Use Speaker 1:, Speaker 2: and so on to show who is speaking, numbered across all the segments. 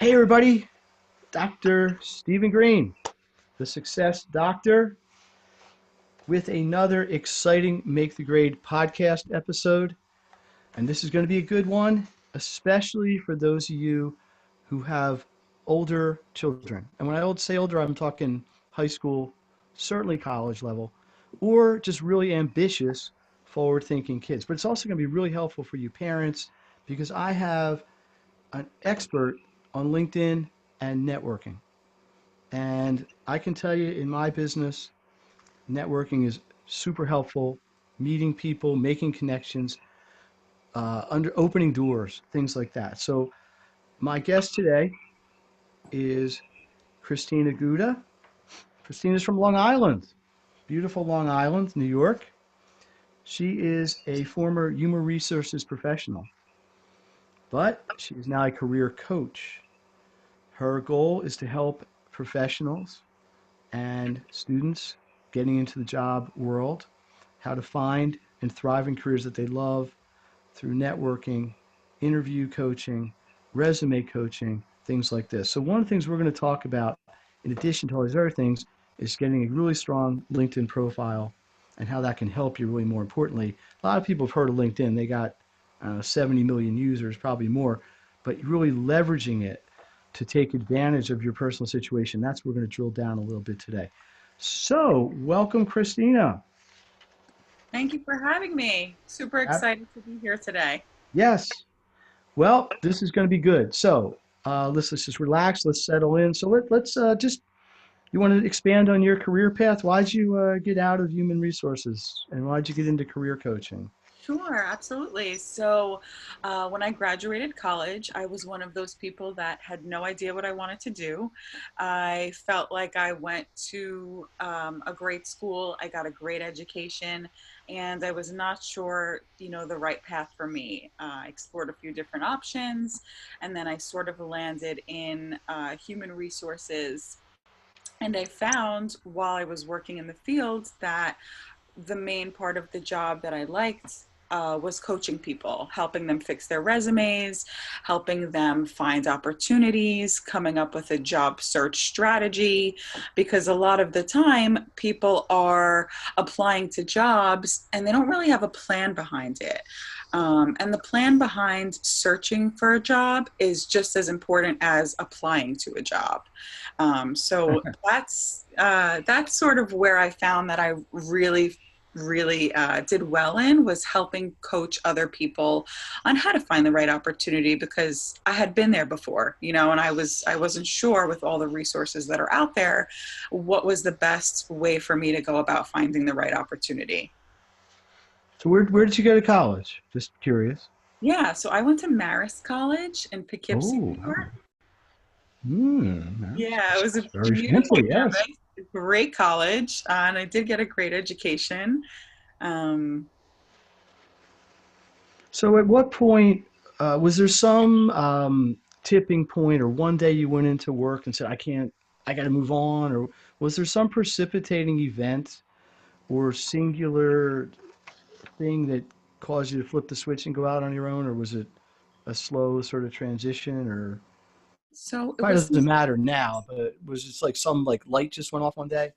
Speaker 1: Hey everybody, Dr. Stephen Green, the Success Doctor, with another exciting Make the Grade podcast episode. And this is going to be a good one, especially for those of you who have older children. And when I say older, I'm talking high school, certainly college level, or just really ambitious, forward-thinking kids. But it's also going to be really helpful for you parents because I have an expert on LinkedIn and networking. And I can tell you in my business, networking is super helpful, meeting people, making connections, under opening doors, things like that. So my guest today is Christina Guida. Christina's from Long Island, beautiful Long Island, New York. She is a former human resources professional, but she is now a career coach. Her goal is to help professionals and students getting into the job world, how to find and thrive in careers that they love through networking, interview coaching, resume coaching, things like this. So one of the things we're going to talk about, in addition to all these other things, is getting a really strong LinkedIn profile and how that can help you really more importantly. A lot of people have heard of LinkedIn. They got 70 million users, probably more, but really leveraging it to take advantage of your personal situation. That's what we're going to drill down a little bit today. So, welcome, Christina.
Speaker 2: Thank you for having me. Super
Speaker 1: Uh,
Speaker 2: excited to be here today.
Speaker 1: Yes. Well, this is going to be good. So, let's just relax. Let's settle in. So let's just you want to expand on your career path? Why'd you get out of human resources and why'd you get into career coaching?
Speaker 2: Sure, absolutely. So, when I graduated college, I was one of those people that had no idea what I wanted to do. I felt like I went to a great school, I got a great education, and I was not sure, the right path for me. I explored a few different options, and then I sort of landed in human resources. And I found while I was working in the field that the main part of the job that I liked was coaching people, helping them fix their resumes, helping them find opportunities, coming up with a job search strategy. Because a lot of the time, people are applying to jobs and they don't really have a plan behind it. And the plan behind searching for a job is just as important as applying to a job. So that's sort of where I found that I really did well in was helping coach other people on how to find the right opportunity because I had been there before, and I wasn't sure with all the resources that are out there what was the best way for me to go about finding the right opportunity.
Speaker 1: So where did you go to college? Just curious.
Speaker 2: Yeah, so I went to Marist College in Poughkeepsie,
Speaker 1: Oh,
Speaker 2: New York.
Speaker 1: wow.
Speaker 2: Yeah, it was a
Speaker 1: That's very
Speaker 2: beautiful
Speaker 1: fancy. Yes.
Speaker 2: campus, a great college, and I did get a great education. Um,
Speaker 1: So at what point was there some tipping point, or one day you went into work and said, I got to move on, or was there some precipitating event or singular thing that caused you to flip the switch and go out on your own, or was it a slow sort of transition, or
Speaker 2: so it
Speaker 1: probably
Speaker 2: was
Speaker 1: doesn't matter now, but was it like some like light just went off one day?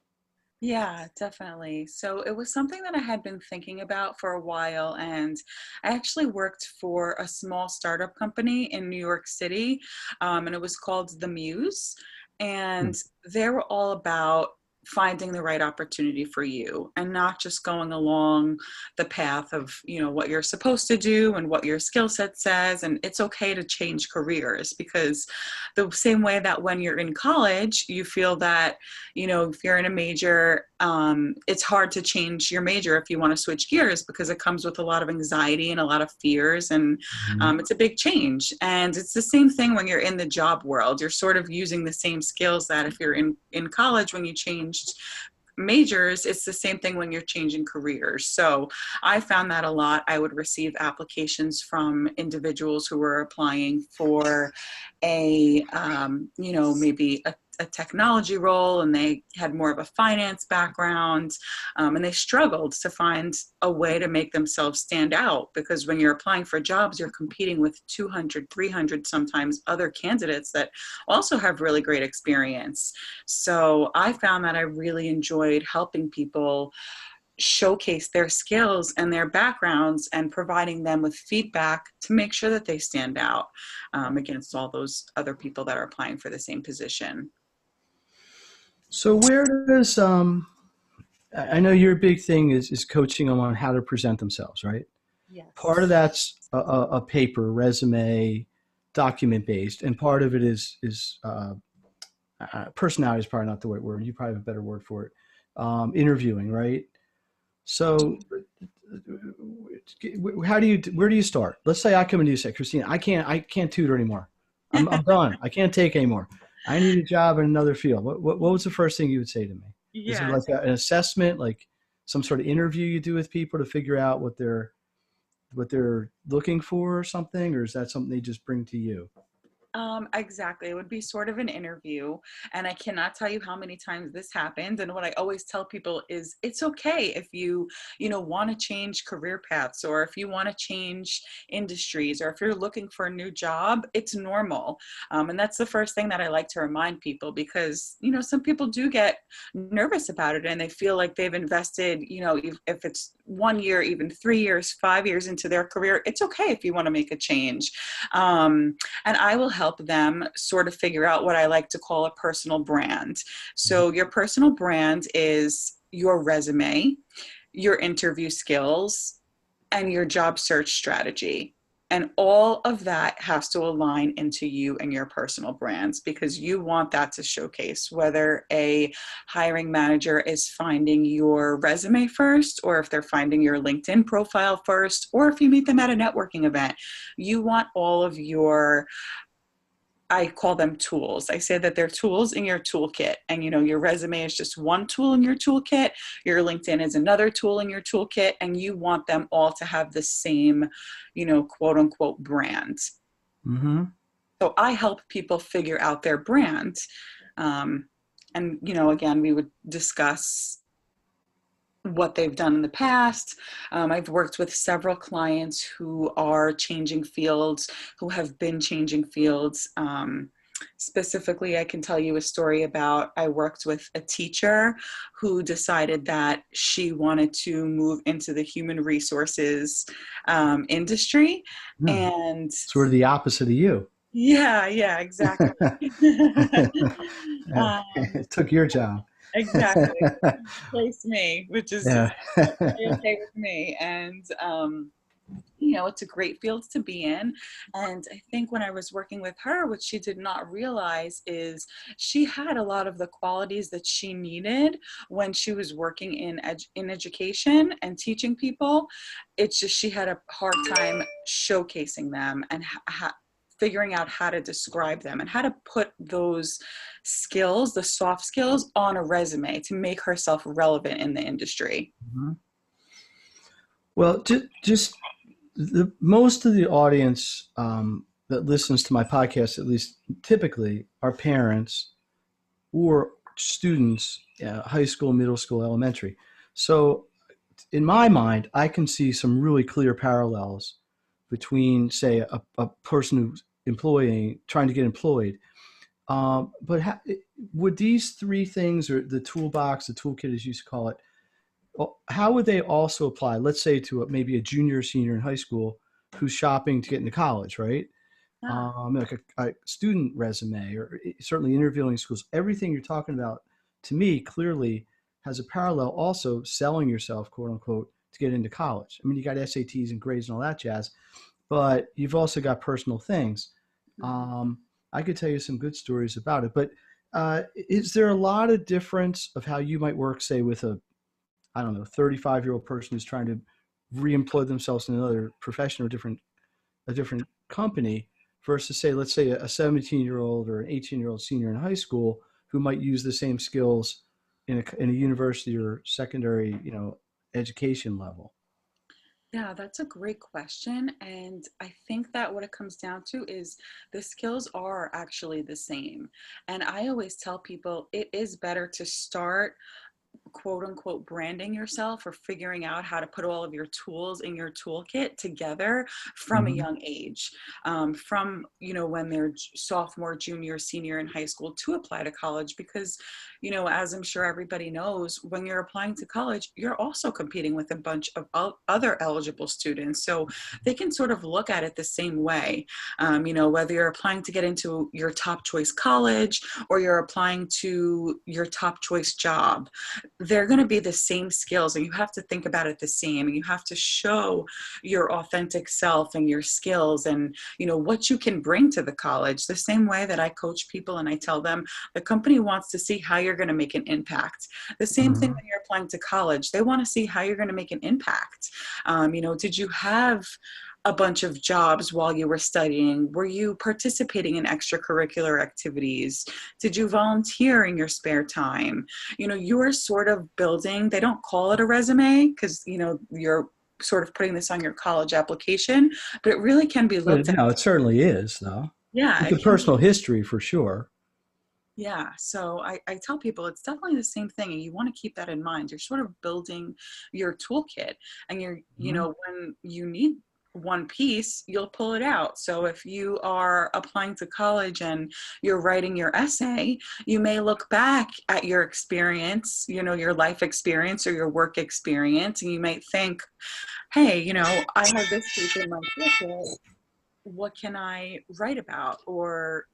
Speaker 2: Yeah, definitely. So it was something that I had been thinking about for a while. And I actually worked for a small startup company in New York City, and it was called The Muse.
Speaker 1: Hmm.
Speaker 2: And they were all about finding the right opportunity for you and not just going along the path of what you're supposed to do and what your skill set says. And it's okay to change careers because the same way that when you're in college you feel that if you're in a major, it's hard to change your major if you want to switch gears because it comes with a lot of anxiety and a lot of fears, and
Speaker 1: Mhm.
Speaker 2: it's a big change. And it's the same thing when you're in the job world. You're sort of using the same skills that if you're in college when you changed majors, it's the same thing when you're changing careers. So I found that a lot. I would receive applications from individuals who were applying for maybe a a technology role and they had more of a finance background, and they struggled to find a way to make themselves stand out, because when you're applying for jobs, you're competing with 200, 300 sometimes other candidates that also have really great experience. So I found that I really enjoyed helping people showcase their skills and their backgrounds and providing them with feedback to make sure that they stand out against all those other people that are applying for the same position.
Speaker 1: So where does I know your big thing is coaching them on how to present themselves, right? Part
Speaker 2: Yes.
Speaker 1: of that's a paper, resume, document based, and part of it is personality is probably not the right word. You probably have a better word for it. Interviewing, right? So where do you start? Let's say I come and you say, Christina, I can't tutor anymore. I'm done. I can't take anymore. I need a job in another field. What was the first thing you would say to me? Is there
Speaker 2: Yeah.
Speaker 1: like an assessment, like some sort of interview you do with people to figure out what they're looking for or something, or is that something they just bring to you?
Speaker 2: Exactly. It would be sort of an interview. And I cannot tell you how many times this happens. And what I always tell people is it's okay if you want to change career paths, or if you want to change industries, or if you're looking for a new job, it's normal. And that's the first thing that I like to remind people, because, some people do get nervous about it and they feel like they've invested, if it's 1 year, even 3 years, 5 years into their career, it's okay if you want to make a change. And I will help them sort of figure out what I like to call a personal brand. So your personal brand is your resume, your interview skills, and your job search strategy. And all of that has to align into you and your personal brands, because you want that to showcase whether a hiring manager is finding your resume first, or if they're finding your LinkedIn profile first, or if you meet them at a networking event. You want all of your, I call them tools. I say that they're tools in your toolkit. And your resume is just one tool in your toolkit. Your LinkedIn is another tool in your toolkit. And you want them all to have the same, quote unquote brand.
Speaker 1: Mm-hmm.
Speaker 2: So I help people figure out their brand. Um, and, again, we would discuss what they've done in the past. I've worked with several clients who are changing fields, who have been changing fields. Specifically, I can tell you a story about, I worked with a teacher who decided that she wanted to move into the human resources industry.
Speaker 1: Yeah.
Speaker 2: And
Speaker 1: Sort of the opposite of you.
Speaker 2: yeah, exactly. um,
Speaker 1: It took your job.
Speaker 2: exactly. Replace me, which is
Speaker 1: Yeah.
Speaker 2: totally okay with me. And it's a great field to be in. And I think when I was working with her, what she did not realize is she had a lot of the qualities that she needed when she was working in education and teaching people. It's just she had a hard time showcasing them and figuring out how to describe them and how to put those skills, the soft skills, on a resume to make herself relevant in the industry.
Speaker 1: Mhm. Well, just most of the audience that listens to my podcast, at least typically, are parents or students, high school, middle school, elementary. So, in my mind, I can see some really clear parallels between, say, a person who's employing, trying to get employed. But would these three things, or the toolbox, the toolkit, as you used to call it, how would they also apply, let's say, to maybe a junior or senior in high school who's shopping to get into college, right?
Speaker 2: Yeah.
Speaker 1: Like a student resume, or certainly interviewing schools. Everything you're talking about, to me, clearly has a parallel also selling yourself, quote unquote, to get into college. I mean, you got SATs and grades and all that jazz, but you've also got personal things.
Speaker 2: Mhm.
Speaker 1: Um, I could tell you some good stories about it, but is there a lot of difference of how you might work, say, with a, I don't know, 35-year-old person who's trying to reemploy themselves in another profession or a different company versus, say, let's say a 17-year-old or an 18-year-old senior in high school who might use the same skills in a university or secondary, education level?
Speaker 2: Yeah, that's a great question. And I think that what it comes down to is the skills are actually the same. And I always tell people it is better to start quote unquote branding yourself or figuring out how to put all of your tools in your toolkit together from a
Speaker 1: Hmm.
Speaker 2: young age, from when they're sophomore, junior, senior in high school to apply to college. Because as I'm sure everybody knows, when you're applying to college, you're also competing with a bunch of other eligible students, so they can sort of look at it the same way. Whether you're applying to get into your top choice college or you're applying to your top choice job, they're going to be the same skills, and you have to think about it the same. You have to show your authentic self and your skills and what you can bring to the college, the same way that I coach people and I tell them the company wants to see how you're going to make an impact. The same thing
Speaker 1: Hmm.
Speaker 2: when you're applying to college, they want to see how you're going to make an impact. Did you have a bunch of jobs while you were studying? Were you participating in extracurricular activities? Did you volunteer in your spare time? You're sort of building, they don't call it a resume because, you're sort of putting this on your college application, but it really can be
Speaker 1: But
Speaker 2: looked at.
Speaker 1: no, it certainly is, though.
Speaker 2: Yeah,
Speaker 1: It's a
Speaker 2: it can
Speaker 1: personal
Speaker 2: be.
Speaker 1: history for sure.
Speaker 2: Yeah. So I tell people it's definitely the same thing. And you want to keep that in mind. You're sort of building your toolkit, and
Speaker 1: Hmm.
Speaker 2: when you need one piece, you'll pull it out. So if you are applying to college and you're writing your essay, you may look back at your experience, your life experience or your work experience, and you might think, hey, I have this piece in my toolkit. What can I write about? Or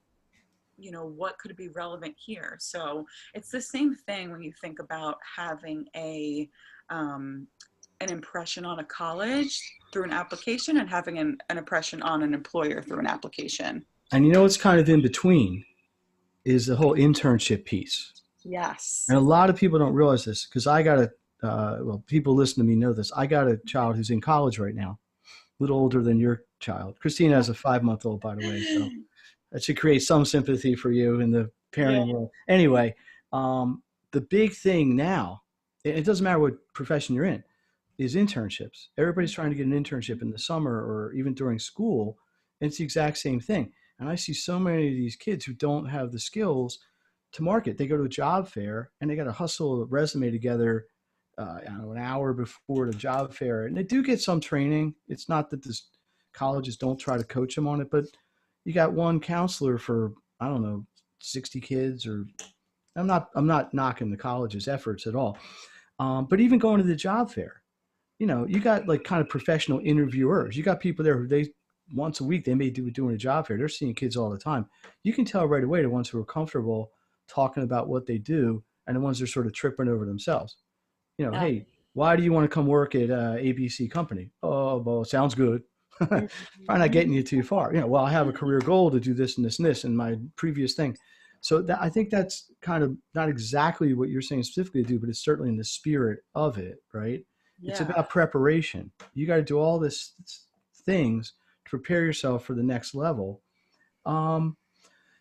Speaker 2: what could be relevant here? So it's the same thing when you think about having um, an impression on a college through an application and having an impression on an employer through an application.
Speaker 1: And what's kind of in between is the whole internship piece.
Speaker 2: Yes.
Speaker 1: And a lot of people don't realize this because well, people listen to me know this. I got a child who's in college right now, a little older than your child. Christina has a 5 month old, by the way. So that should create some sympathy for you in the
Speaker 2: Yeah.
Speaker 1: parenting world. Anyway, um, the big thing now, it doesn't matter what profession you're in, is internships. Everybody's trying to get an internship in the summer or even during school. And it's the exact same thing. And I see so many of these kids who don't have the skills to market. They go to a job fair and they got to hustle a resume together, I don't know, an hour before the job fair. And they do get some training. It's not that this colleges don't try to coach them on it, but you got one counselor for, I don't know, 60 kids. Or I'm not knocking the college's efforts at all. But even going to the job fair, you got like kind of professional interviewers. You got people there who they once a week they may do doing a job fair. They're seeing kids all the time. You can tell right away the ones who are comfortable talking about what they do and the ones that are sort of tripping over themselves.
Speaker 2: Yeah.
Speaker 1: Hey, why do you want to come work at ABC company? Oh, well, it sounds good. Probably not
Speaker 2: Mhm.
Speaker 1: getting you too far. Well, I have a career goal to do this and this and this in my previous thing. So I think that's kind of not exactly what you're saying specifically to do, but it's certainly in the spirit of it, right? It's
Speaker 2: Yeah.
Speaker 1: about preparation. You got to do all this things to prepare yourself for the next level. Um,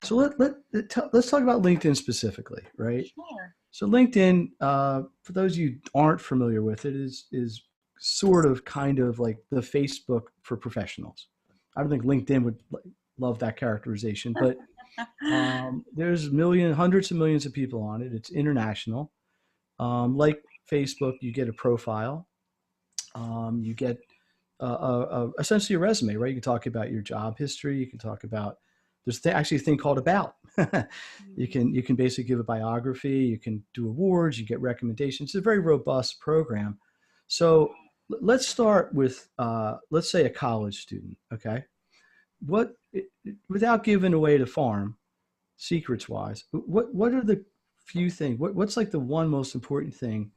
Speaker 1: so let's talk about LinkedIn specifically, right?
Speaker 2: Sure.
Speaker 1: So LinkedIn, for those of you who aren't familiar with it, is sort of kind of like the Facebook for professionals. I don't think LinkedIn would love that characterization, but there's hundreds of millions of people on it. It's international. Like Facebook, you get a profile. You get essentially a resume, right? You can talk about your job history. You can talk about actually a thing called about. You can basically give a biography. You can do awards. You get recommendations. It's a very robust program. So let's start with let's say a college student. Okay, what without giving away the farm secrets wise, what are the few things? What's like the one most important thing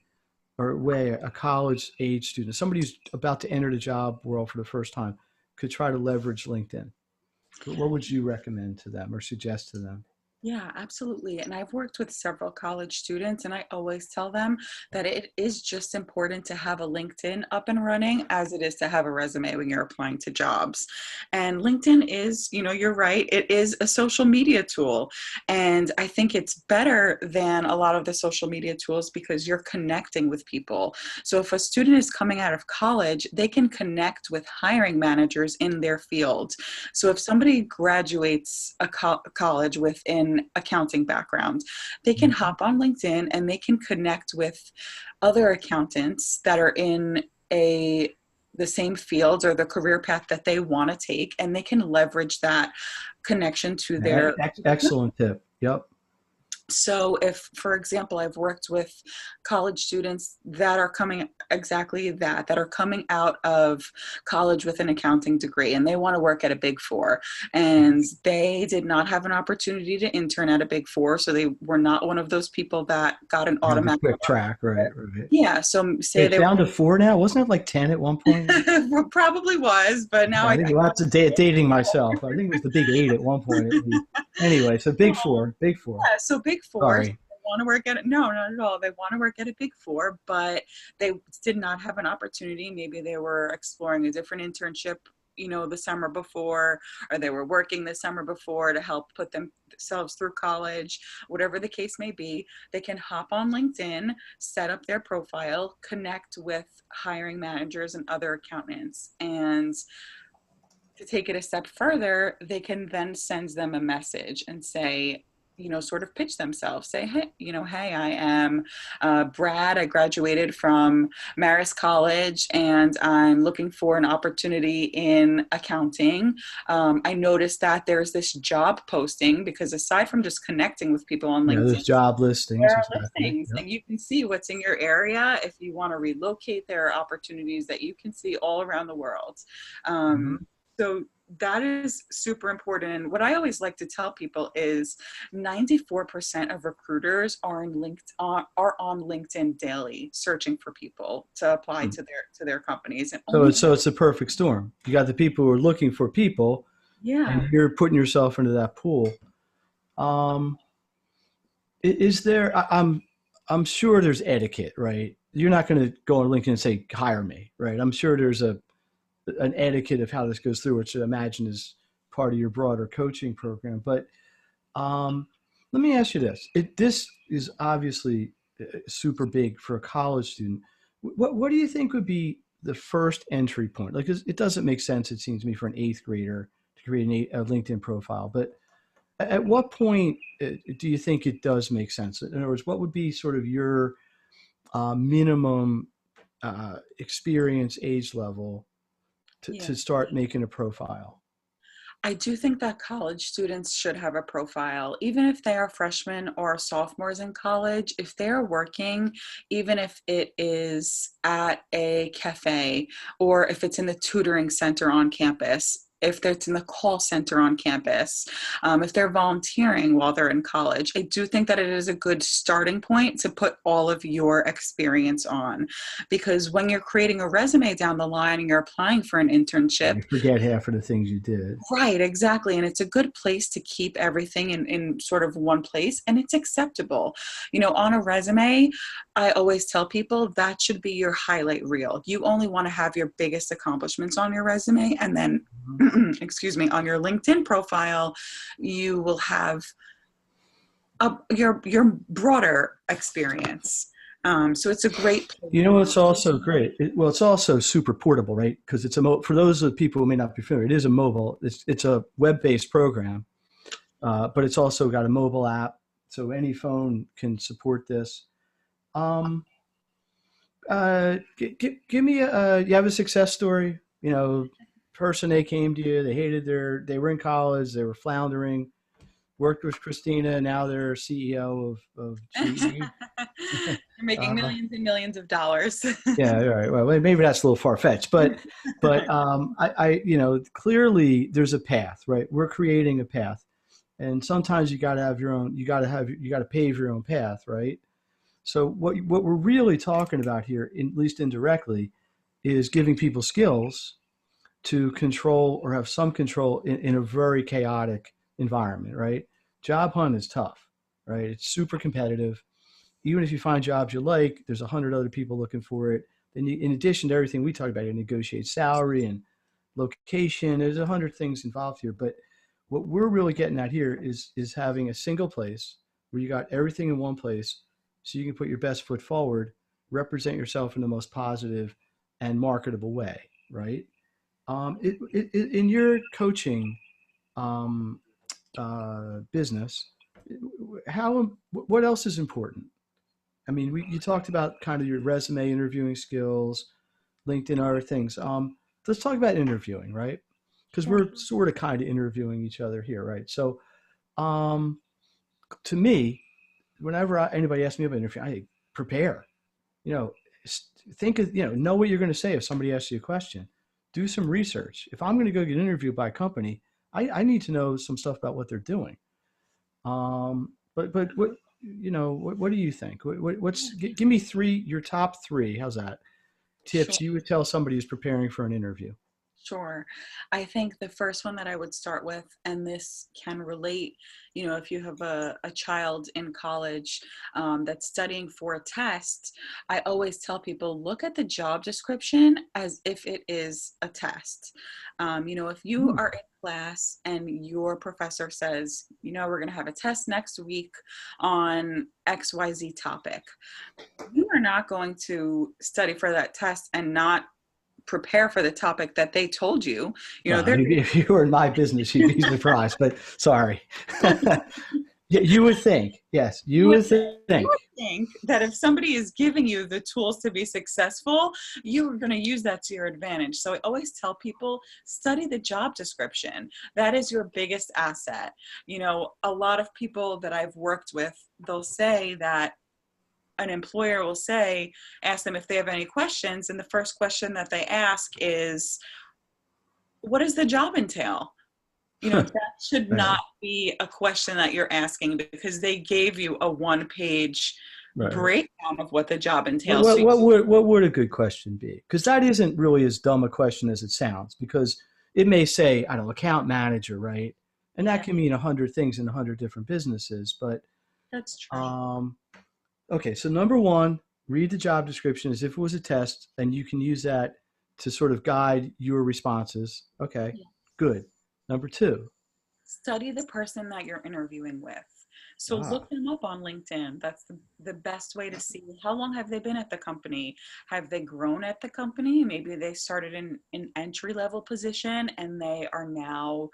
Speaker 1: or way a college age student, somebody who's about to enter the job world for the first time, could try to leverage LinkedIn? What would you recommend to them or suggest to them?
Speaker 2: Yeah, absolutely. And I've worked with several college students, and I always tell them that it is just important to have a LinkedIn up and running as it is to have a resume when you're applying to jobs. And LinkedIn is, you're right, it is a social media tool. And I think it's better than a lot of the social media tools because you're connecting with people. So if a student is coming out of college, they can connect with hiring managers in their field. So if somebody graduates a college with an accounting background, they can
Speaker 1: Mhm.
Speaker 2: hop on LinkedIn and they can connect with other accountants that are in the same field or the career path that they want to take, and they can leverage that connection to their.
Speaker 1: Excellent tip. Yep.
Speaker 2: So if, for example, I've worked with college students that are coming exactly that are coming out of college with an accounting degree and they want to work at a big four, and they did not have an opportunity to intern at a big four. So they were not one of those people that got an
Speaker 1: Have the
Speaker 2: automatic.
Speaker 1: quick track, right? Right.
Speaker 2: Yeah. So say
Speaker 1: It's
Speaker 2: they
Speaker 1: down to four now. Wasn't it like 10 at one point?
Speaker 2: probably was, but now
Speaker 1: I think lots of dating myself. I think it was the big eight at one point at least. Anyway, so big four, big four.
Speaker 2: yeah, so big four,
Speaker 1: Sorry.
Speaker 2: they want to work at it. No, not at all. They want to work at a big four, but they did not have an opportunity. Maybe they were exploring a different internship, the summer before, or they were working the summer before to help put themselves through college, whatever the case may be. They can hop on LinkedIn, set up their profile, connect with hiring managers and other accountants, and to take it a step further, they can then send them a message and say, sort of pitch themselves. Say, hey, I am Brad. I graduated from Marist College, and I'm looking for an opportunity in accounting. I noticed that there's this job posting because aside from just connecting with people on
Speaker 1: Yeah,
Speaker 2: LinkedIn,
Speaker 1: those job
Speaker 2: there
Speaker 1: listings,
Speaker 2: are
Speaker 1: exactly.
Speaker 2: listings
Speaker 1: Yep.
Speaker 2: and you can see what's in your area. If you want to relocate, there are opportunities that you can see all around the world. Um,
Speaker 1: Hmm.
Speaker 2: so that is super important. And what I always like to tell people is 94% of recruiters are on LinkedIn daily searching for people to apply to their companies. And
Speaker 1: So
Speaker 2: only
Speaker 1: it's the perfect storm. You got the people who are looking for people, and
Speaker 2: yeah.
Speaker 1: you're putting yourself into that pool. Um, is there? I'm sure there's etiquette, right? You're not going to go on LinkedIn and say hire me, right? I'm sure there's an etiquette of how this goes through, which I imagine is part of your broader coaching program. But um, let me ask you this: this is obviously super big for a college student. What do you think would be the first entry point? Like, 'cause it doesn't make sense, it seems to me, for an eighth grader to create a LinkedIn profile. But at what point do you think it does make sense? In other words, what would be sort of your minimum experience age level
Speaker 2: Yeah.
Speaker 1: to start making a profile?
Speaker 2: I do think that college students should have a profile, even if they are freshmen or sophomores in college. If they're working, even if it is at a cafe or if it's in the tutoring center on campus, if it's in the call center on campus, if they're volunteering while they're in college, I do think that it is a good starting point to put all of your experience on. Because when you're creating a resume down the line and you're applying for an internship,
Speaker 1: You forget half of the things you did.
Speaker 2: right, exactly. And it's a good place to keep everything in sort of one place and it's acceptable. On a resume, I always tell people that should be your highlight reel. You only want to have your biggest accomplishments on your resume. And then,
Speaker 1: Mhm.
Speaker 2: excuse me, on your LinkedIn profile, you will have your broader experience. So it's a great place
Speaker 1: You
Speaker 2: to
Speaker 1: know
Speaker 2: be.
Speaker 1: what's also great? Well, it's also super portable, right? Because it's for those of people who may not be familiar, it is a mobile. It's a web-based program, but it's also got a mobile app, so any phone can support this. Um, give me you have a success story. Person, they came to you, they were in college, they were floundering, worked with Christina, now they're CEO of GE.
Speaker 2: You're making
Speaker 1: Uh,
Speaker 2: millions and millions of dollars.
Speaker 1: yeah, all right. Well, maybe that's a little far fetched, but clearly there's a path, right? We're creating a path, and sometimes you got to have your own. You got to pave your own path, right? So what we're really talking about here, at least indirectly, is giving people skills to control or have some control in a very chaotic environment, right? job hunt is tough, right? It's super competitive. Even if you find jobs you like, there's 100 other people looking for it. Then you, in addition to everything we talked about, you negotiate salary and location. There's 100 things involved here. But what we're really getting at here is having a single place where you got everything in one place, so you can put your best foot forward, represent yourself in the most positive and marketable way, right? In your coaching um, business, what else is important? I mean, you talked about kind of your resume interviewing skills, LinkedIn, other things. Let's talk about interviewing, right? Because
Speaker 2: Sure.
Speaker 1: we're sort of kind of interviewing each other here, right? So, um, to me, whenever anybody asks me about an interview, I prepare. You know, think of, know what you're going to say if somebody asks you a question. Do some research. If I'm going to go get interviewed by a company, I need to know some stuff about what they're doing. But what what do you think? Give me your top three. How's that?
Speaker 2: Sure.
Speaker 1: Tips you would tell somebody who's preparing for an interview.
Speaker 2: Sure. I think the first one that I would start with, and this can relate, if you have a child in college that's studying for a test, I always tell people look at the job description as if it is a test. If you
Speaker 1: Hmm.
Speaker 2: are in class and your professor says, we're going to have a test next week on XYZ topic, you are not going to study for that test and not prepare for the topic that they told you.
Speaker 1: Well,
Speaker 2: They're
Speaker 1: if you were in my business, you'd be surprised. But sorry. Yeah, you would think. Yes, you
Speaker 2: you would
Speaker 1: would
Speaker 2: you
Speaker 1: think.
Speaker 2: would think that if somebody is giving you the tools to be successful, you're going to use that to your advantage. So I always tell people study the job description. That is your biggest asset. A lot of people that I've worked with, they'll say that an employer will say, ask them if they have any questions, and the first question that they ask is, what does the job entail? That should not
Speaker 1: Right.
Speaker 2: be a question that you're asking because they gave you a one-page
Speaker 1: Right.
Speaker 2: breakdown of what the job
Speaker 1: What,
Speaker 2: entails.
Speaker 1: what,
Speaker 2: So
Speaker 1: what would what would a good question be? Because that isn't really as dumb a question as it sounds. Because it may say, I don't know, account manager, right? And that
Speaker 2: yeah,
Speaker 1: can mean 100 things in 100 different businesses. But
Speaker 2: that's true.
Speaker 1: um, okay, so number one, read the job description as if it was a test, and you can use that to sort of guide your responses. Okay,
Speaker 2: Yeah.
Speaker 1: good. Number two,
Speaker 2: Study the person that you're interviewing with. So
Speaker 1: ah,
Speaker 2: look them up on LinkedIn. That's the best way to see how long have they been at the company? Have they grown at the company? Maybe they started in an entry level position and they are now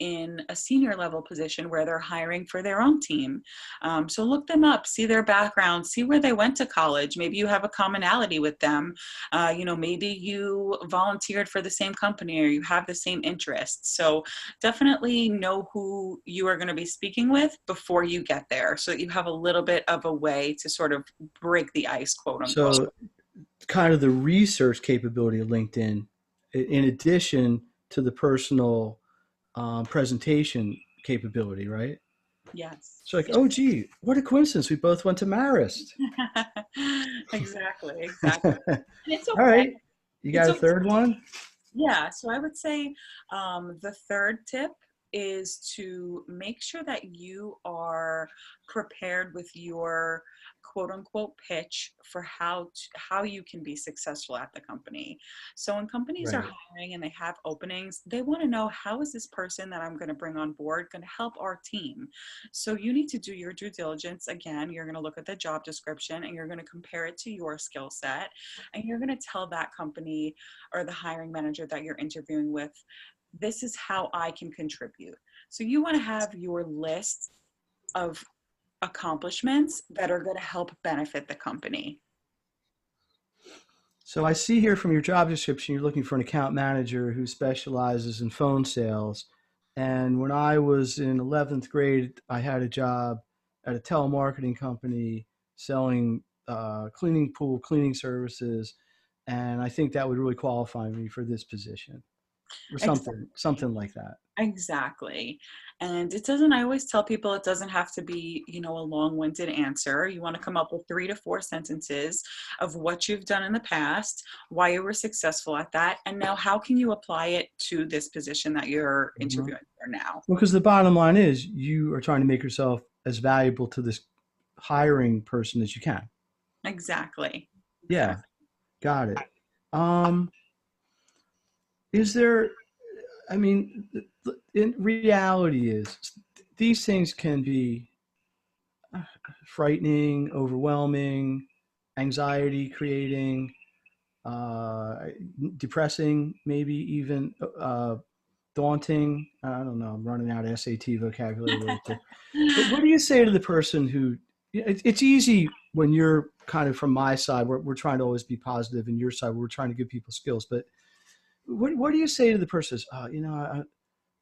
Speaker 2: in a senior level position where they're hiring for their own team. So look them up, see their background, see where they went to college. Maybe you have a commonality with them. Maybe you volunteered for the same company or you have the same interests. So definitely know who you are going to be speaking with before you get there so that you have a little bit of a way to sort of break the ice, quote unquote.
Speaker 1: so kind of the research capability of LinkedIn, in addition to the personal presentation capability, right?
Speaker 2: Yes.
Speaker 1: So like, oh gee, what a coincidence! We both went to Marist.
Speaker 2: Exactly, exactly. And it's
Speaker 1: All
Speaker 2: okay.
Speaker 1: right, you
Speaker 2: It's
Speaker 1: got a
Speaker 2: okay.
Speaker 1: third one?
Speaker 2: Yeah, so I would say the third tip is to make sure that you are prepared with your quote unquote pitch for how you can be successful at the company. So when companies are
Speaker 1: Right.
Speaker 2: hiring and they have openings, they want to know how is this person that I'm going to bring on board going to help our team. So you need to do your due diligence. Again, you're going to look at the job description and you're going to compare it to your skill set, and you're going to tell that company or the hiring manager that you're interviewing with, this is how I can contribute. So you want to have your list of accomplishments that are going to help benefit the company.
Speaker 1: So I see here from your job description, you're looking for an account manager who specializes in phone sales. And when I was in 11th grade, I had a job at a telemarketing company selling cleaning pool cleaning services. And I think that would really qualify me for this position. or
Speaker 2: Exactly.
Speaker 1: something like that.
Speaker 2: Exactly. And it doesn't, I always tell people it doesn't have to be, a long-winded answer. You want to come up with 3 to 4 sentences of what you've done in the past, why you were successful at that, and now how can you apply it to this position that you're
Speaker 1: Mhm.
Speaker 2: interviewing for now?
Speaker 1: Well, because the bottom line is you are trying to make yourself as valuable to this hiring person as you can.
Speaker 2: Exactly.
Speaker 1: Yeah,
Speaker 2: Exactly.
Speaker 1: got it. Um, is there, I mean, in reality is these things can be frightening, overwhelming, anxiety creating, uh, depressing, maybe even daunting. I don't know. I'm running out of SAT vocabulary words here. But what do you say to the person who, it's easy when you're kind of from my side, we're trying to always be positive, and your side, we're trying to give people skills. But what do you say to the person who's,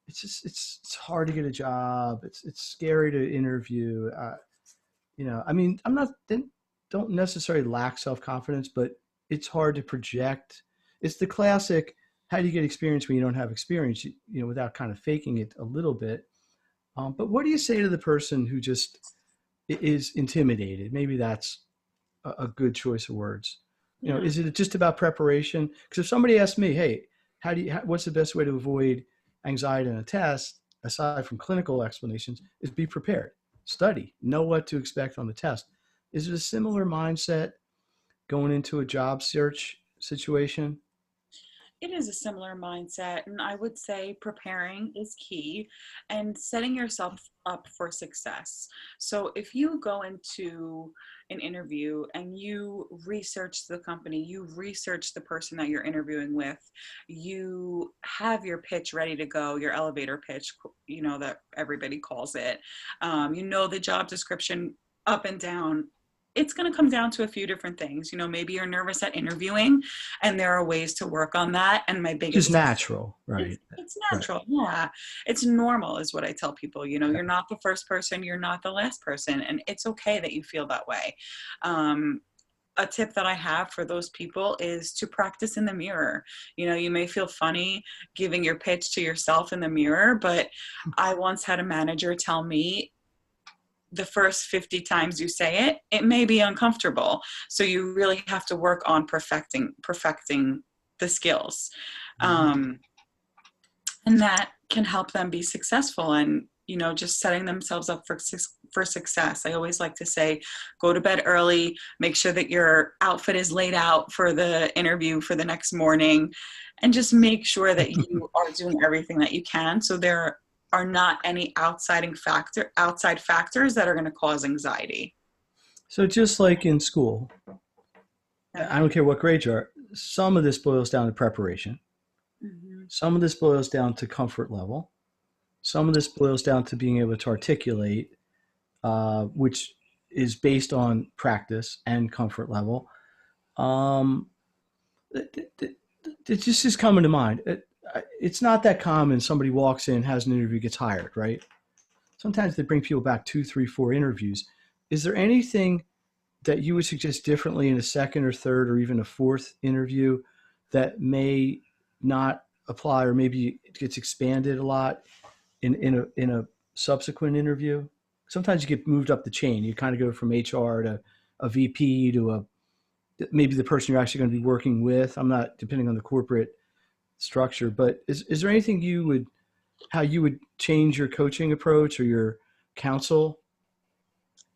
Speaker 1: it's just, it's hard to get a job. It's scary to interview. I mean, I'm not, don't necessarily lack self-confidence, but it's hard to project. It's the classic, how do you get experience when you don't have experience, without kind of faking it a little bit. But what do you say to the person who just is intimidated? Maybe that's a good choice of words.
Speaker 2: Yeah.
Speaker 1: Is it just about preparation? Because if somebody asks me, hey, what's the best way to avoid anxiety on a test, aside from clinical explanations, is be prepared, study, know what to expect on the test. Is it a similar mindset going into a job search situation?
Speaker 2: It is a similar mindset, and I would say preparing is key and setting yourself up for success. So, if you go into an interview and you research the company, you research the person that you're interviewing with, you have your pitch ready to go, your elevator pitch, that everybody calls it, the job description up and down. It's going to come down to a few different things. Maybe you're nervous at interviewing, and there are ways to work on that. And my
Speaker 1: Just
Speaker 2: biggest tip,
Speaker 1: natural, right?
Speaker 2: it's
Speaker 1: Right.
Speaker 2: natural. Yeah. It's normal is what I tell people.
Speaker 1: Okay.
Speaker 2: You're not the first person, you're not the last person. And it's okay that you feel that way. Um, a tip that I have for those people is to practice in the mirror. You may feel funny giving your pitch to yourself in the mirror, but I once had a manager tell me the first 50 times you say it, it may be uncomfortable. So you really have to work on perfecting the skills.
Speaker 1: Mhm.
Speaker 2: Um, and that can help them be successful and, just setting themselves up for success. I always like to say, go to bed early, make sure that your outfit is laid out for the interview for the next morning, and just make sure that you are doing everything that you can. So there are not any outside factors that are going to cause anxiety.
Speaker 1: So just like in school,
Speaker 2: Okay.
Speaker 1: I don't care what grades you are, some of this boils down to preparation.
Speaker 2: Mhm.
Speaker 1: Some of this boils down to comfort level. Some of this boils down to being able to articulate, which is based on practice and comfort level. Um, it just is coming to mind. It's not that common. Somebody walks in, has an interview, gets hired, right? Sometimes they bring people back 2, 3, 4 interviews. Is there anything that you would suggest differently in a second or third or even a fourth interview that may not apply, or maybe it gets expanded a lot in a subsequent interview? Sometimes you get moved up the chain. You kind of go from HR to a VP to maybe the person you're actually going to be working with. I'm not, depending on the corporate structure, but is there anything how you would change your coaching approach or your counsel?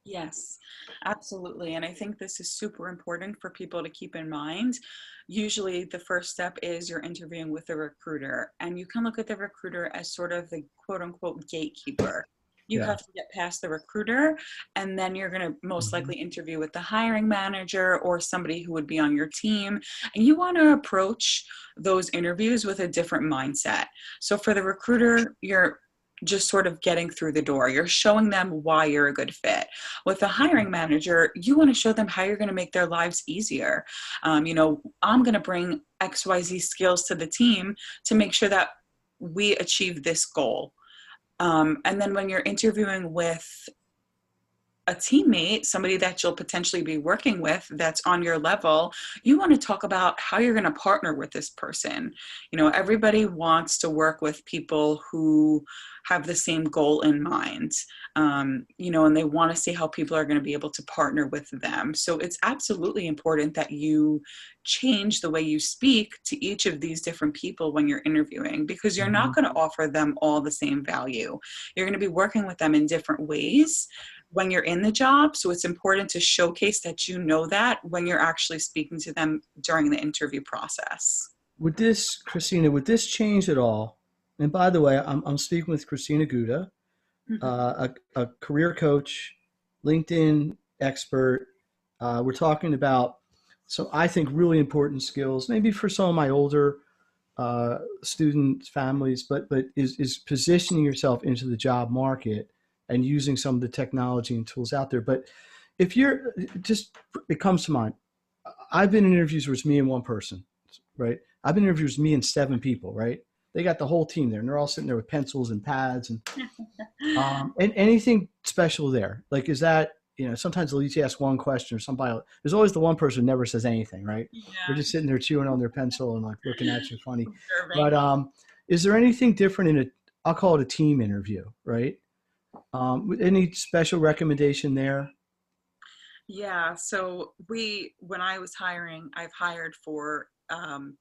Speaker 2: Yes, absolutely. And I think this is super important for people to keep in mind. Usually, the first step is you're interviewing with a recruiter, and you can look at the recruiter as sort of the quote unquote gatekeeper. You
Speaker 1: Yeah.
Speaker 2: have to get past the recruiter, and then you're going to most
Speaker 1: Mm-hmm.
Speaker 2: likely interview with the hiring manager or somebody who would be on your team. And you want to approach those interviews with a different mindset. So, for the recruiter, you're just sort of getting through the door. You're showing them why you're a good fit. With a hiring manager, you want to show them how you're going to make their lives easier. I'm going to bring XYZ skills to the team to make sure that we achieve this goal. And then when you're interviewing with a teammate, somebody that you'll potentially be working with that's on your level, you want to talk about how you're going to partner with this person. You know, everybody wants to work with people who have the same goal in mind, you know, and they want to see how people are going to be able to partner with them. So it's absolutely important that you change the way you speak to each of these different people when you're interviewing, because you're not
Speaker 1: Mhm.
Speaker 2: going to offer them all the same value. You're going to be working with them in different ways when you're in the job. So it's important to showcase that you know that when you're actually speaking to them during the interview process.
Speaker 1: Would this, Christina, would this change at all? And by the way, I'm speaking with Christina Guida,
Speaker 2: Mhm.
Speaker 1: a career coach, LinkedIn expert. We're talking about some, I think, really important skills, maybe for some of my older student families, but is positioning yourself into the job market and using some of the technology and tools out there. But if you're just, it comes to mind. I've been in interviews where it's me and one person, right? I've been in interviews with me and seven people, right? They got the whole team there, and they're all sitting there with pencils and pads and anything special there. Like, is that, sometimes they'll each ask one question or somebody. There's always the one person who never says anything, right? They're
Speaker 2: Yeah,
Speaker 1: just sitting there chewing on their pencil and like looking at you funny.
Speaker 2: observing.
Speaker 1: But is there anything different in a? I'll call it a team interview, right? Any special recommendation there?
Speaker 2: Yeah, so when I was hiring, I've hired for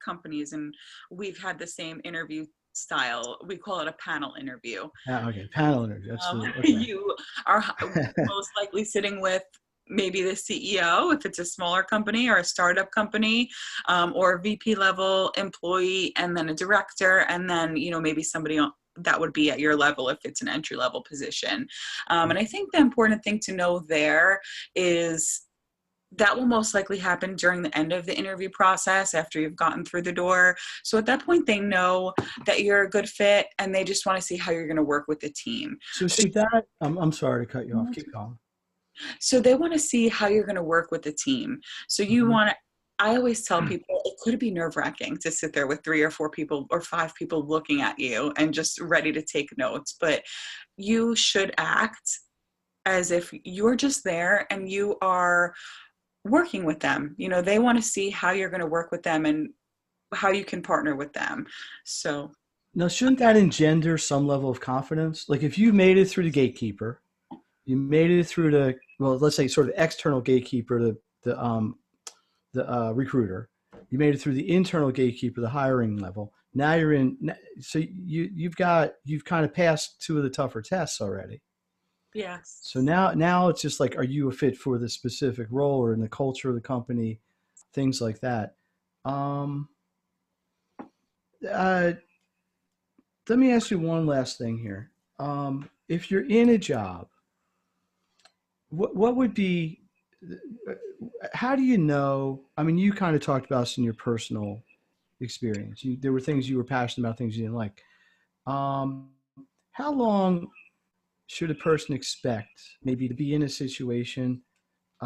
Speaker 2: companies, and we've had the same interview style. We call it a panel interview.
Speaker 1: Okay, panel interview. That's the okay.
Speaker 2: You are most likely sitting with maybe the CEO if it's a smaller company or a startup company, or a VP level employee, and then a director, and then, you know, maybe somebody that would be at your level if it's an entry level position. And I think the important thing to know there is that will most likely happen during the end of the interview process after you've gotten through the door. So at that point, they know that you're a good fit, and they just want to see how you're going to work with the team.
Speaker 1: So
Speaker 2: So
Speaker 1: should that? I'm sorry to cut you off. Keep going.
Speaker 2: So they want to see how you're going to work with the team. So you
Speaker 1: Mhm.
Speaker 2: want to, I always tell people it could be nerve wracking to sit there with 3 or 4 people or 5 people looking at you and just ready to take notes. But you should act as if you're just there and you are working with them. You know, they want to see how you're going to work with them and how you can partner with them. So,
Speaker 1: Now, shouldn't that engender some level of confidence? Like if you made it through the gatekeeper, you made it through the, well, let's say sort of external gatekeeper, the recruiter. You made it through the internal gatekeeper, the hiring level. Now you're in. So you've kind of passed two of the tougher tests already. So
Speaker 2: yes.
Speaker 1: now it's just like, are you a fit for the specific role or in the culture of the company, things like that. Um, uh, Let me ask you one last thing here. If you're in a job, what would be, how do you know? I mean, you kind of talked about this in your personal experience. There were things you were passionate about, things you didn't like. Um, how long should a person expect maybe to be in a situation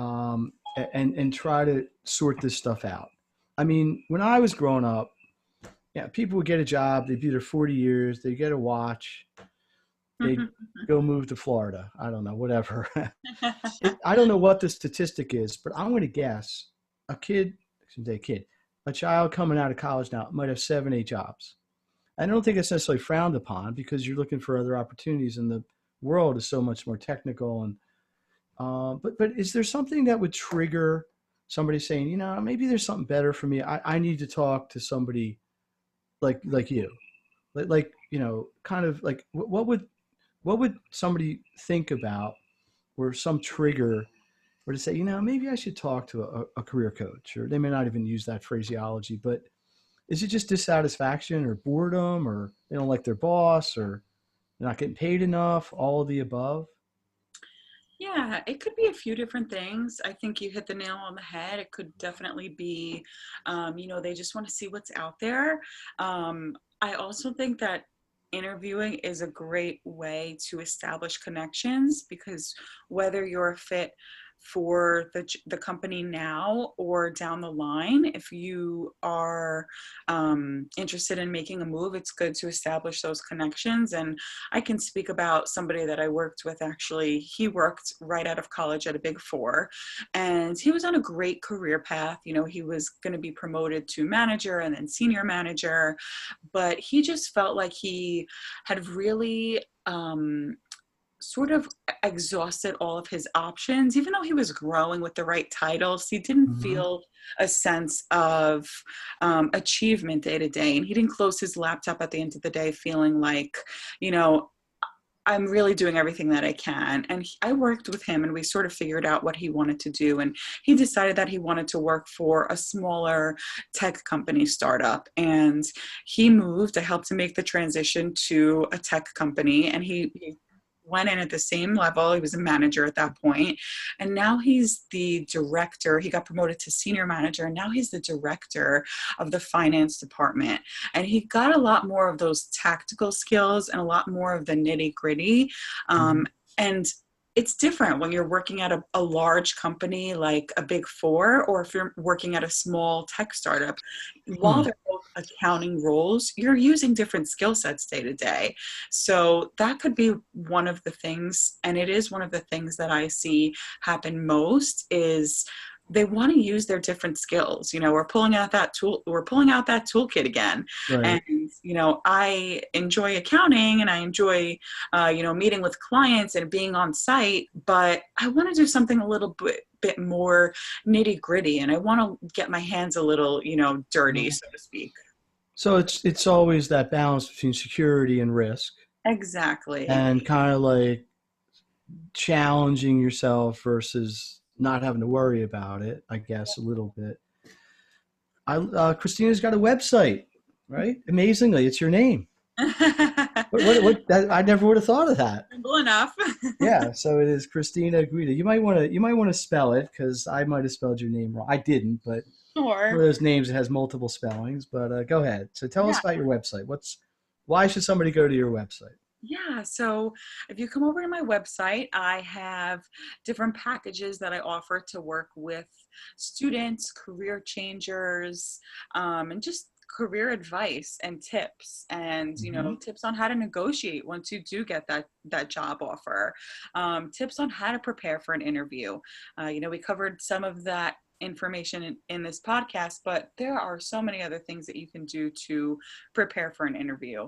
Speaker 1: and try to sort this stuff out? I mean, when I was growing up, yeah, people would get a job, they'd be there 40 years, they get a watch, they'd go move to Florida. I don't know, whatever. I don't know what the statistic is, but I'm going to guess a kid, I shouldn't say a kid, a child coming out of college now might have 7, 8 jobs. I don't think it's necessarily frowned upon because you're looking for other opportunities, and the world is so much more technical. And but is there something that would trigger somebody saying, maybe there's something better for me? I need to talk to somebody like you, kind of like what would somebody think about, or some trigger, or to say, maybe I should talk to a career coach, or they may not even use that phraseology, but is it just dissatisfaction or boredom, or they don't like their boss, or they're not getting paid enough, all of the above?
Speaker 2: Yeah, it could be a few different things. I think you hit the nail on the head. It could definitely be, you know, they just want to see what's out there. I also think that interviewing is a great way to establish connections, because whether you're a fit for the company now or down the line. If you are interested in making a move, it's good to establish those connections. And I can speak about somebody that I worked with. Actually, he worked right out of college at a Big Four, and he was on a great career path. You know, he was going to be promoted to manager and then senior manager, but he just felt like he had really sort of exhausted all of his options. Even though he was growing with the right titles, he didn't
Speaker 1: Mm-hmm.
Speaker 2: feel a sense of achievement day to day. And he didn't close his laptop at the end of the day feeling like, you know, I'm really doing everything that I can. And I worked with him and we sort of figured out what he wanted to do. And he decided that he wanted to work for a smaller tech company startup. And he moved. I helped him make the transition to a tech company. And he went in at the same level. He was a manager at that point. And now he's the director. He got promoted to senior manager. And now he's the director of the finance department. And he got a lot more of those tactical skills and a lot more of the nitty gritty.
Speaker 1: Mm-hmm.
Speaker 2: And it's different when you're working at a large company like a Big Four, or if you're working at a small tech startup. While
Speaker 1: Hmm.
Speaker 2: they're both accounting roles, you're using different skill sets day to day. So that could be one of the things, and it is one of the things that I see happen most is they want to use their different skills. You know, we're pulling out that toolkit again.
Speaker 1: Right.
Speaker 2: And, you know, I enjoy accounting and I enjoy, you know, meeting with clients and being on site, but I want to do something a little bit more nitty gritty. And I want to get my hands a little, you know, dirty, so to speak.
Speaker 1: So it's always that balance between security and risk,
Speaker 2: Exactly.
Speaker 1: and kind of like challenging yourself versus not having to worry about it, I guess, a little bit. Christina's got a website, right? Amazingly, it's your name. I never would have thought of that.
Speaker 2: Simple enough.
Speaker 1: Yeah, so it is Christina Guida. You might want to spell it because I might have spelled your name wrong. I didn't, but one
Speaker 2: Sure.
Speaker 1: of those names that has multiple spellings. But go ahead. So tell us
Speaker 2: Yeah.
Speaker 1: about your website. Why should somebody go to your website?
Speaker 2: Yeah, so if you come over to my website, I have different packages that I offer to work with students, career changers, and just career advice and tips, and you
Speaker 1: Mm-hmm.
Speaker 2: know, tips on how to negotiate once you do get that job offer, tips on how to prepare for an interview. You know, we covered some of that information in this podcast, but there are so many other things that you can do to prepare for an interview.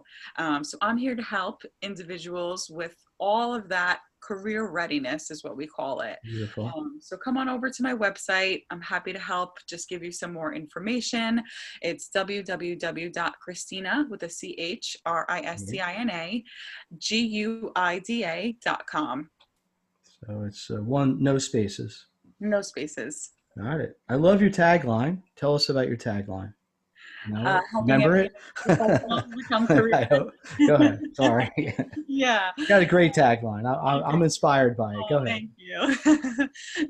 Speaker 2: So I'm here to help individuals with all of that career readiness is what we call it.
Speaker 1: Beautiful.
Speaker 2: So come on over to my website. I'm happy to help just give you some more information. It's www.christina with a CHRISTINA GUIDA.com.
Speaker 1: So it's one, no spaces.
Speaker 2: No spaces.
Speaker 1: Got it. I love your tagline. Tell us about your tagline. Know it?
Speaker 2: Helping
Speaker 1: Remember
Speaker 2: every
Speaker 1: it?
Speaker 2: professional become career
Speaker 1: Go
Speaker 2: ready.
Speaker 1: ahead. Sorry.
Speaker 2: Yeah.
Speaker 1: You got a great tagline. I'm inspired by it. Go
Speaker 2: Oh,
Speaker 1: ahead.
Speaker 2: thank you.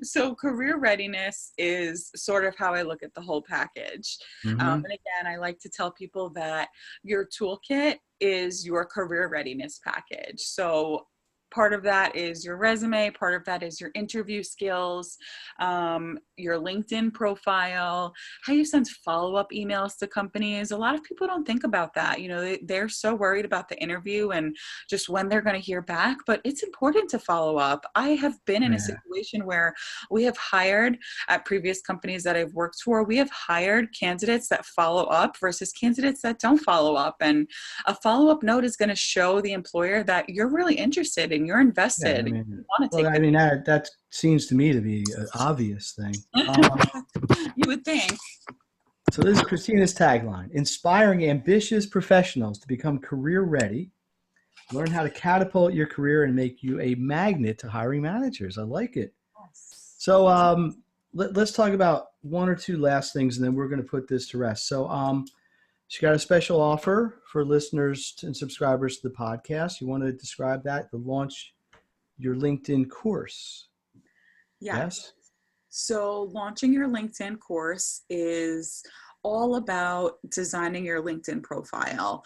Speaker 2: So, career readiness is sort of how I look at the whole package.
Speaker 1: Mm-hmm.
Speaker 2: And again, I like to tell people that your toolkit is your career readiness package. So, part of that is your resume, part of that is your interview skills, your LinkedIn profile, how you send follow-up emails to companies. A lot of people don't think about that. You know, they're so worried about the interview and just when they're going to hear back, but it's important to follow up. I have been in a
Speaker 1: Yeah.
Speaker 2: situation where we have hired at previous companies that I've worked for, we have hired candidates that follow up versus candidates that don't follow up. And a follow-up note is going to show the employer that you're really interested and you're
Speaker 1: Yeah.
Speaker 2: invested
Speaker 1: I
Speaker 2: and
Speaker 1: mean,
Speaker 2: you want to
Speaker 1: well,
Speaker 2: take
Speaker 1: I mean that seems to me to be an obvious thing.
Speaker 2: the you would think.
Speaker 1: So this is Christina's tagline: inspiring ambitious professionals to become career ready, learn how to catapult your career, and make you a magnet to hiring managers. I like it.
Speaker 2: Yes.
Speaker 1: So let's talk about one or two last things, and then we're going to put this to rest. So she got a special offer for listeners and subscribers to the podcast. You want to describe that? The launch your LinkedIn course.
Speaker 2: Yes.
Speaker 1: Yes.
Speaker 2: So, launching your LinkedIn course is all about designing your LinkedIn profile.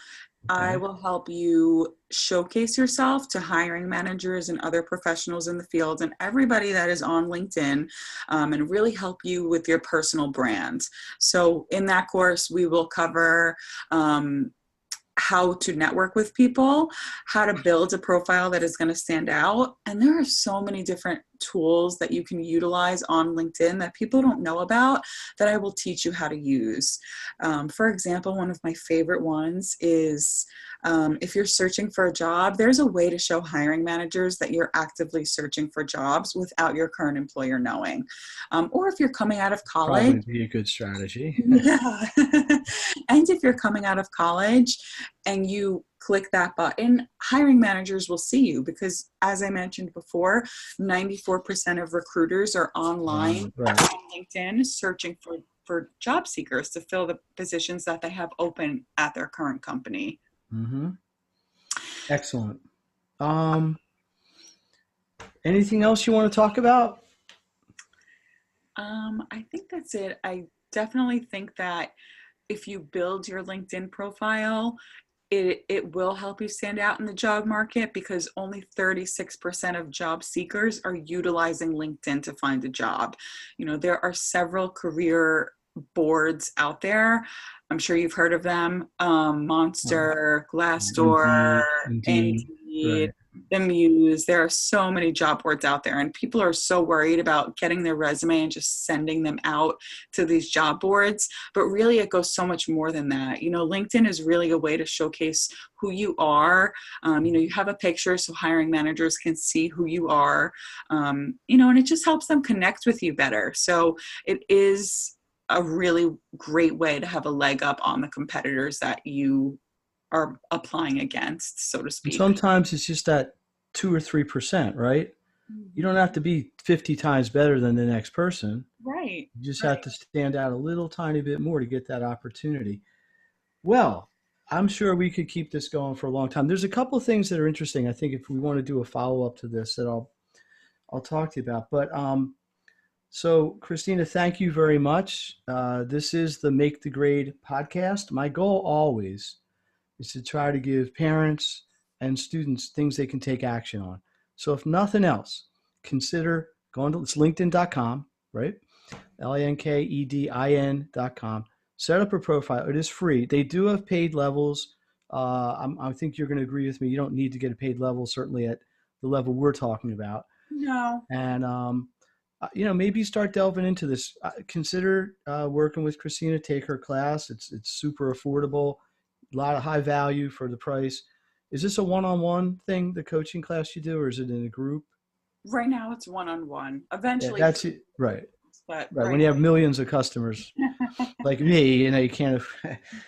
Speaker 2: I
Speaker 1: Okay.
Speaker 2: will help you showcase yourself to hiring managers and other professionals in the field and everybody that is on LinkedIn, and really help you with your personal brand. So, in that course, we will cover how to network with people, how to build a profile that is going to stand out. And there are so many different tools that you can utilize on LinkedIn that people don't know about that I will teach you how to use. For example, one of my favorite ones is if you're searching for a job, there's a way to show hiring managers that you're actively searching for jobs without your current employer knowing. Or if you're coming out of college,
Speaker 1: Probably be a good strategy.
Speaker 2: yeah. And if you're coming out of college and you click that button, hiring managers will see you because, as I mentioned before, 94% of recruiters are online
Speaker 1: Right.
Speaker 2: on LinkedIn searching for job seekers to fill the positions that they have open at their current company.
Speaker 1: Mm-hmm. Excellent. Um, Anything else you want to talk about?
Speaker 2: I think that's it. I definitely think that if you build your LinkedIn profile, it will help you stand out in the job market because only 36% of job seekers are utilizing LinkedIn to find a job. You know, there are several career boards out there. I'm sure you've heard of them.
Speaker 1: Right.
Speaker 2: Monster, Glassdoor,
Speaker 1: Indeed.
Speaker 2: Indeed,
Speaker 1: Right.
Speaker 2: the Muse. There are so many job boards out there, and people are so worried about getting their resume and just sending them out to these job boards. But really, it goes so much more than that. You know, LinkedIn is really a way to showcase who you are. You know, you have a picture so hiring managers can see who you are, you know, and it just helps them connect with you better. So it is a really great way to have a leg up on the competitors that you are applying against, so to
Speaker 1: And
Speaker 2: speak.
Speaker 1: sometimes it's just that 2 or 3%, right? You don't have to be 50 times better than the next person.
Speaker 2: Right,
Speaker 1: You just have
Speaker 2: right.
Speaker 1: to stand out a little tiny bit more to get that opportunity. Well, I'm sure we could keep this going for a long time. There's a couple of things that are interesting. I think if we want to do a follow up to this, that I'll talk to you about. But so Christina, thank you very much. This is the Make the Grade podcast. My goal always is to try to give parents and students things they can take action on. So if nothing else, consider going to it's linkedin.com, right? LinkedIn.com. Set up a profile. It is free. They do have paid levels. I think you're going to agree with me. You don't need to get a paid level, certainly at the level we're talking about.
Speaker 2: No.
Speaker 1: And maybe start delving into this. Consider working with Christina. Take her class. It's super affordable. A lot of high value for the price. Is this a one-on-one thing, the coaching class you do, or is it in a group?
Speaker 2: Right now it's one on one.
Speaker 1: Yeah,
Speaker 2: Eventually,
Speaker 1: that's it. Right.
Speaker 2: but
Speaker 1: Right. When
Speaker 2: right
Speaker 1: you have millions of customers
Speaker 2: now.
Speaker 1: like me, you can't.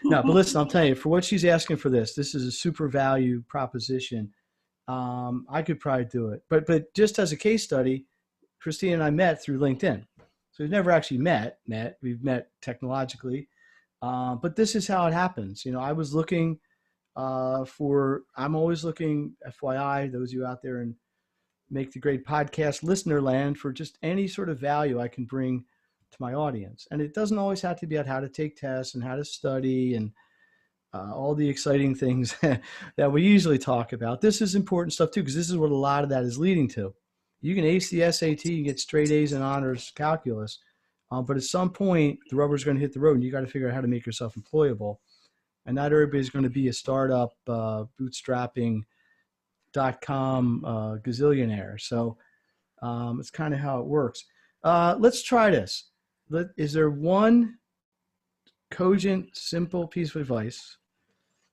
Speaker 1: No, but listen, I'll tell you, for what she's asking for this is a super value proposition. I could probably do it, but just as a case study, Christine and I met through LinkedIn, so we've never actually met. We've met technologically, but this is how it happens. I was looking I'm always looking, FYI, those of you out there in Make the Grade podcast listener land, for just any sort of value I can bring to my audience. And it doesn't always have to be about how to take tests and how to study and all the exciting things that we usually talk about. This is important stuff too, because this is what a lot of that is leading to. You can ace the SAT and get straight A's in honors calculus, but at some point the rubber's going to hit the road, and you got to figure out how to make yourself employable. And not everybody's going to be a startup, bootstrapping .com gazillionaire. So it's kind of how it works. Let's try this. Is there one cogent, simple piece of advice?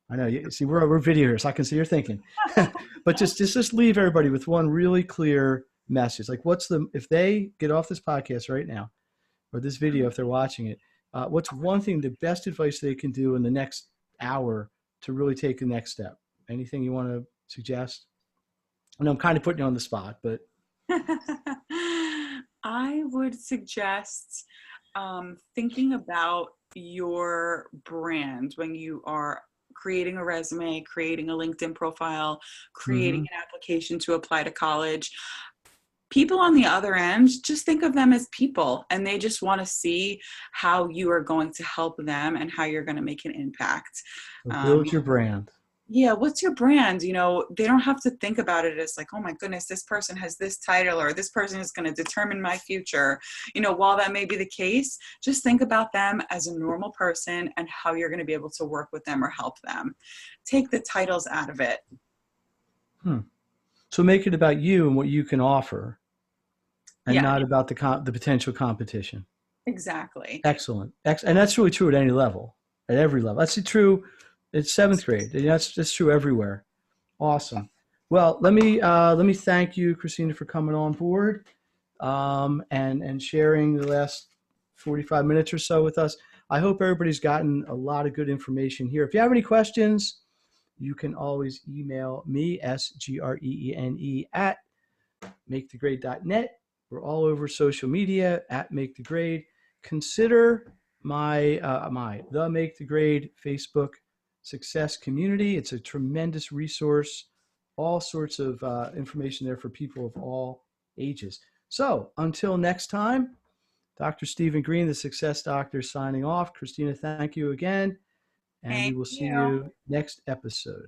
Speaker 1: I know you see we're video here, so I can see you're thinking. But just leave everybody with one really clear message. Like, if they get off this podcast right now or this video, if they're watching it, what's one thing, the best advice they can do in the next hour to really take the next step? Anything you want to suggest? I know I'm kind of putting you on the spot, but
Speaker 2: I would suggest thinking about your brand when you are creating a resume, creating a LinkedIn profile, creating
Speaker 1: mm-hmm.
Speaker 2: an application to apply to college. People on the other end, just think of them as people, and they just want to see how you are going to help them and how you're going to make an impact.
Speaker 1: So build your brand.
Speaker 2: Yeah, what's your brand? They don't have to think about it as like, oh my goodness, this person has this title or this person is going to determine my future. While that may be the case, just think about them as a normal person and how you're going to be able to work with them or help them. Take the titles out of it.
Speaker 1: Hmm. So make it about you and what you can offer, and
Speaker 2: Yeah,
Speaker 1: not about the potential competition.
Speaker 2: exactly.
Speaker 1: Excellent. And that's really true at any level, at every level. That's true in seventh grade. And that's true everywhere. Awesome. Well, let me thank you, Christina, for coming on board, and sharing the last 45 minutes or so with us. I hope everybody's gotten a lot of good information here. If you have any questions, you can always email me, SGREENE, at makethegrade.net. We're all over social media at Make the Grade. Consider the Make the Grade Facebook success community. It's a tremendous resource. All sorts of information there for people of all ages. So until next time, Dr. Stephen Green, the Success Doctor, signing off. Christina, thank you again, and we
Speaker 2: Thank
Speaker 1: will see
Speaker 2: you.
Speaker 1: you next episode.